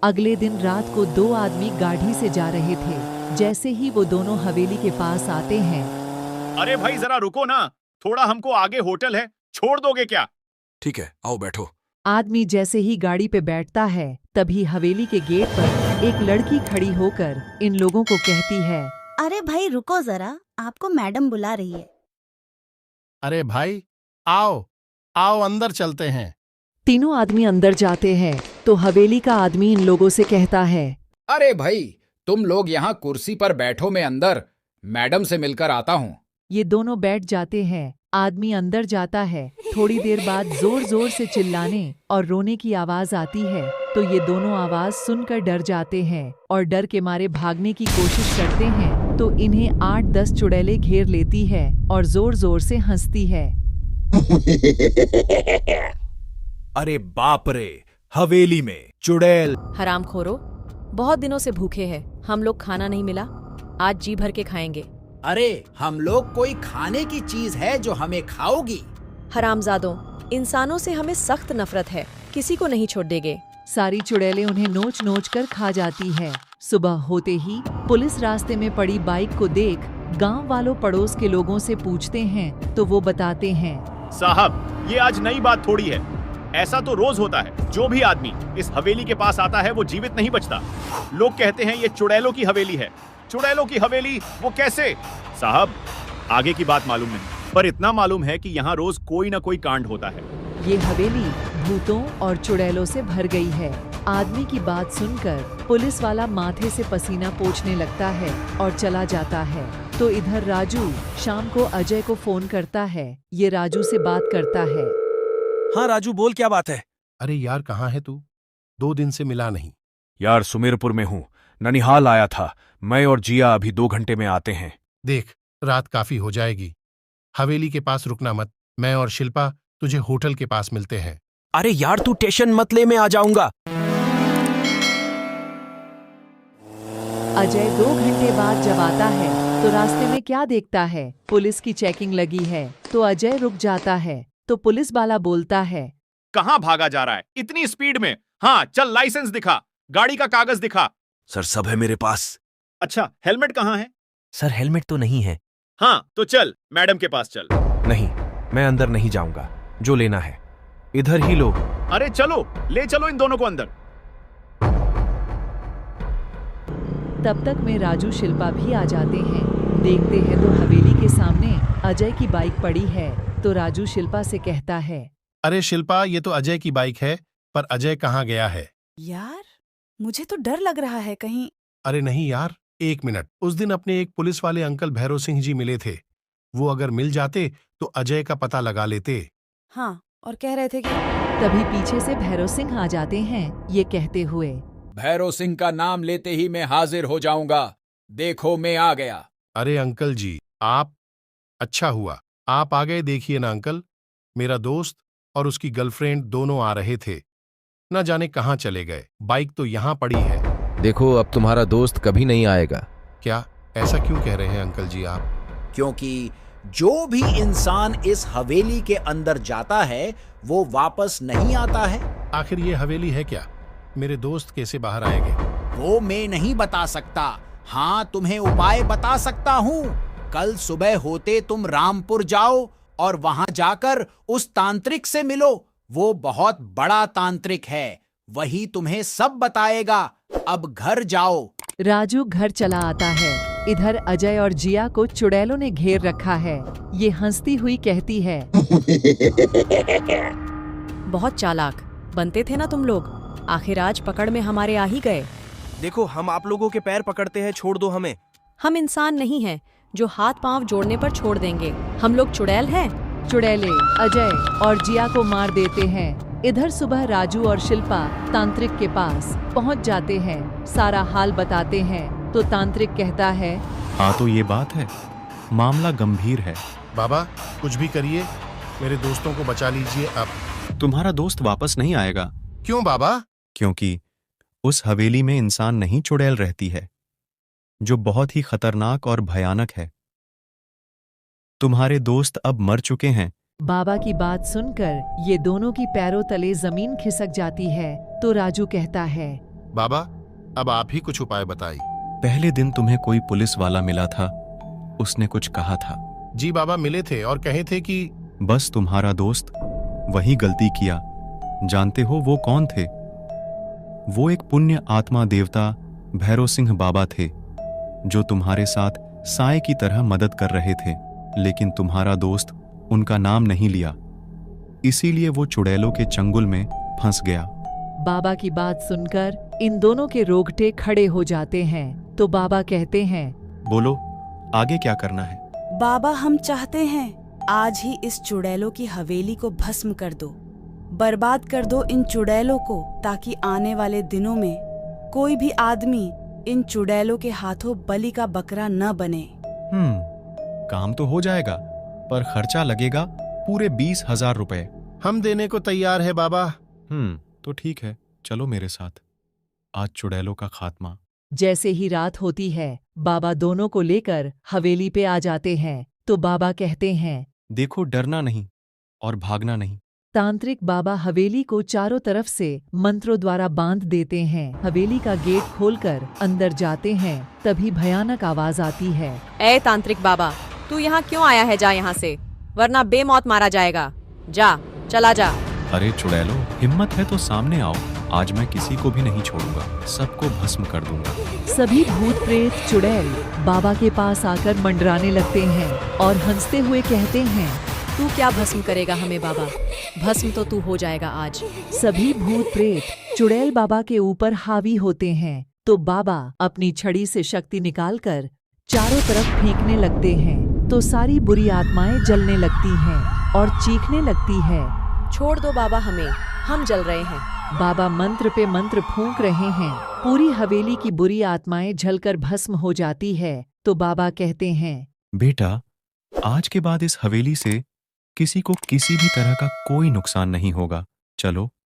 अगले दिन रात को दो आदमी गाड़ी से जा रहे थे। जैसे ही वो दोनों हवेली के पास आते हैं। अरे भाई जरा रुको ना, थोड़ा हमको आगे होटल है, छोड़ दोगे क्या? ठीक है, आओ बैठो। आदमी जैसे ही गाड़ी पे बैठता है तभी हवेली के गेट पर एक लड़की खड़ी होकर इन लोगों को कहती है, अरे भाई रुको जरा, आपको मैडम बुला रही है। अरे भाई आओ आओ अंदर चलते हैं। तीनों आदमी अंदर जाते हैं तो हवेली का आदमी इन लोगों से कहता है, अरे भाई तुम लोग यहाँ कुर्सी पर बैठो, मैं अंदर मैडम से मिलकर आता हूँ। ये दोनों बैठ जाते हैं। आदमी अंदर जाता है। थोड़ी देर बाद जोर जोर से चिल्लाने और रोने की आवाज आती है तो ये दोनों आवाज सुनकर डर जाते हैं और डर के मारे भागने की कोशिश करते हैं तो इन्हें 8-10 चुड़ैलें घेर लेती है और जोर जोर से हंसती है। अरे बाप रे, हवेली में चुड़ैल। हरामखोरो, बहुत दिनों से भूखे हैं, हम लोग खाना नहीं मिला, आज जी भर के खाएंगे। अरे हम लोग कोई खाने की चीज है जो हमें खाओगी? हरामजादों, इंसानों से हमें सख्त नफरत है, किसी को नहीं छोड़ देंगे। सारी चुड़ैलें उन्हें नोच नोच कर खा जाती है। सुबह होते ही पुलिस रास्ते में पड़ी बाइक को देख गांव वालों पड़ोस के लोगों से पूछते हैं तो वो बताते हैं, साहब ये आज नई बात थोड़ी है, ऐसा तो रोज होता है। जो भी आदमी इस हवेली के पास आता है वो जीवित नहीं बचता। लोग कहते हैं ये चुड़ैलों की हवेली है। चुड़ैलों की हवेली, वो कैसे? साहब आगे की बात मालूम नहीं, पर इतना मालूम है कि यहाँ रोज कोई ना कोई कांड होता है। ये हवेली भूतों और चुड़ैलों से भर गई है। आदमी की बात सुनकर पुलिस वाला माथे से पसीना पोंछने लगता है और चला जाता है। तो इधर राजू शाम को अजय को फोन करता है। ये राजू से बात करता है। हाँ राजू, बोल क्या बात है? अरे यार कहाँ है तू? 2 दिन से मिला नहीं। यार सुमेरपुर में हूँ, ननिहाल आया था। मैं और जिया अभी 2 घंटे में आते हैं। देख रात काफी हो जाएगी, हवेली के पास रुकना मत। मैं और शिल्पा तुझे होटल के पास मिलते हैं। अरे यार तू टेंशन मत ले, मैं आ जाऊंगा। अजय 2 घंटे बाद जब आता है तो रास्ते में क्या देखता है? पुलिस की चेकिंग लगी है तो अजय रुक जाता है तो पुलिस वाला बोलता है, कहाँ भागा जा रहा है इतनी स्पीड में? हाँ चल, लाइसेंस दिखा, गाड़ी का कागज दिखा। सर सब है मेरे पास। अच्छा हेलमेट कहाँ है? सर हेलमेट तो नहीं है। हाँ तो चल मैडम के पास चल। नहीं, मैं अंदर नहीं जाऊंगा, जो लेना है इधर ही लो। अरे चलो, ले चलो इन दोनों को अंदर। तब तक में राजू शिल्पा भी आ जाते हैं। देखते हैं तो हवेली के सामने अजय की बाइक पड़ी है तो राजू शिल्पा से कहता है, अरे शिल्पा ये तो अजय की बाइक है, पर अजय कहाँ गया है? यार मुझे तो डर लग रहा है कहीं। अरे नहीं यार, 1 मिनट। उस दिन अपने एक पुलिस वाले अंकल भैरव सिंह जी मिले थे, वो अगर मिल जाते तो अजय का पता लगा लेते। हाँ, और कह रहे थे कि तभी पीछे से भैरव सिंह आ जाते हैं, ये कहते हुए, भैरव सिंह का नाम लेते ही मैं हाजिर हो जाऊंगा, देखो मैं आ गया। अरे अंकल जी आप, अच्छा हुआ आप आ गए। देखिए ना अंकल, मेरा दोस्त और उसकी गर्लफ्रेंड दोनों आ रहे थे, न जाने कहाँ चले गए। बाइक तो यहाँ पड़ी है। देखो अब तुम्हारा दोस्त कभी नहीं आएगा। क्या? ऐसा क्यों कह रहे हैं अंकल जी आप? क्योंकि जो भी इंसान इस हवेली के अंदर जाता है वो वापस नहीं आता है। आखिर ये हवेली है क्या? मेरे दोस्त कैसे बाहर आएंगे? वो मैं नहीं बता सकता। हाँ तुम्हें उपाय बता सकता हूँ। कल सुबह होते तुम रामपुर जाओ और वहां जाकर उस तांत्रिक से मिलो। वो बहुत बड़ा तांत्रिक है, वही तुम्हें सब बताएगा। अब घर जाओ। राजू घर चला आता है। इधर अजय और जिया को चुड़ैलों ने घेर रखा है। ये हंसती हुई कहती है, बहुत चालाक बनते थे ना तुम लोग, आखिर आज पकड़ में हमारे आ ही गए। देखो हम आप लोगों के पैर पकड़ते हैं, छोड़ दो हमें। हम इंसान नहीं हैं जो हाथ पांव जोड़ने पर छोड़ देंगे। हम लोग चुड़ैल हैं। चुड़ैले अजय और जिया को मार देते हैं। इधर सुबह राजू और शिल्पा तांत्रिक के पास पहुंच जाते हैं, सारा हाल बताते हैं तो तांत्रिक कहता है, हाँ तो ये बात है, मामला गंभीर है। बाबा कुछ भी करिए, मेरे दोस्तों को बचा लीजिए। अब तुम्हारा दोस्त वापस नहीं आएगा। क्यों बाबा? क्योंकि उस हवेली में इंसान नहीं चुड़ैल रहती है, जो बहुत ही खतरनाक और भयानक है। तुम्हारे दोस्त अब मर चुके हैं। बाबा की बात सुनकर ये दोनों की पैरों तले जमीन खिसक जाती है तो राजू कहता है, बाबा, अब आप ही कुछ उपाय बताइए। पहले दिन तुम्हें कोई पुलिस वाला मिला था, उसने कुछ कहा था। जी बाबा, मिले थे और कहे थे कि बस तुम्हारा दोस्त वही गलती किया। जानते हो वो कौन थे? वो एक पुण्य आत्मा देवता भैरव सिंह बाबा थे, जो तुम्हारे साथ साए की तरह मदद कर रहे थे, लेकिन तुम्हारा दोस्त उनका नाम नहीं लिया, इसीलिए वो चुड़ैलों के चंगुल में फंस गया। बाबा की बात सुनकर इन दोनों के रोंगटे खड़े हो जाते हैं। तो बाबा कहते हैं, बोलो, आगे क्या करना है? बाबा, हम चाहते हैं आज ही इस चुड़ैलों की हवेली को भस्म कर दो, बर्बाद कर दो इन चुड़ैलों को, ताकि आने वाले दिनों में कोई भी आदमी इन चुड़ैलों के हाथों बलि का बकरा न बने। काम तो हो जाएगा, पर खर्चा लगेगा पूरे 20,000 रुपए। हम देने को तैयार है बाबा। तो ठीक है, चलो मेरे साथ। आज चुड़ैलों का खात्मा। जैसे ही रात होती है, बाबा दोनों को लेकर हवेली पे आ जाते हैं। तो बाबा कहते हैं, देखो, डरना नहीं और भागना नहीं। तांत्रिक बाबा हवेली को चारों तरफ से मंत्रों द्वारा बांध देते हैं। हवेली का गेट खोलकर अंदर जाते हैं, तभी भयानक आवाज आती है। ए तांत्रिक बाबा, तू यहाँ क्यों आया है? जा यहाँ से, वरना बेमौत मारा जाएगा। जा, चला जा। अरे चुड़ैलो, हिम्मत है तो सामने आओ। आज मैं किसी को भी नहीं छोड़ूंगा, सबको भस्म कर दूंगा। सभी भूत प्रेत चुड़ैल बाबा के पास आकर मंडराने लगते हैं और हंसते हुए कहते हैं, तू क्या भस्म करेगा हमें बाबा? भस्म तो तू हो जाएगा आज। सभी भूत प्रेत चुड़ैल बाबा के ऊपर हावी होते हैं। तो बाबा अपनी छड़ी से शक्ति निकालकर चारों तरफ फेंकने लगते हैं। तो सारी बुरी आत्माएं जलने लगती हैं और चीखने लगती है। छोड़ दो बाबा हमें, हम जल रहे हैं। बाबा मंत्र पे मंत्र फूंक रहे हैं। पूरी हवेली की बुरी आत्माएं जलकर भस्म हो जाती है। तो बाबा कहते हैं, बेटा, आज के बाद इस हवेली से किसी को किसी भी तरह का कोई नुकसान नहीं होगा। चलो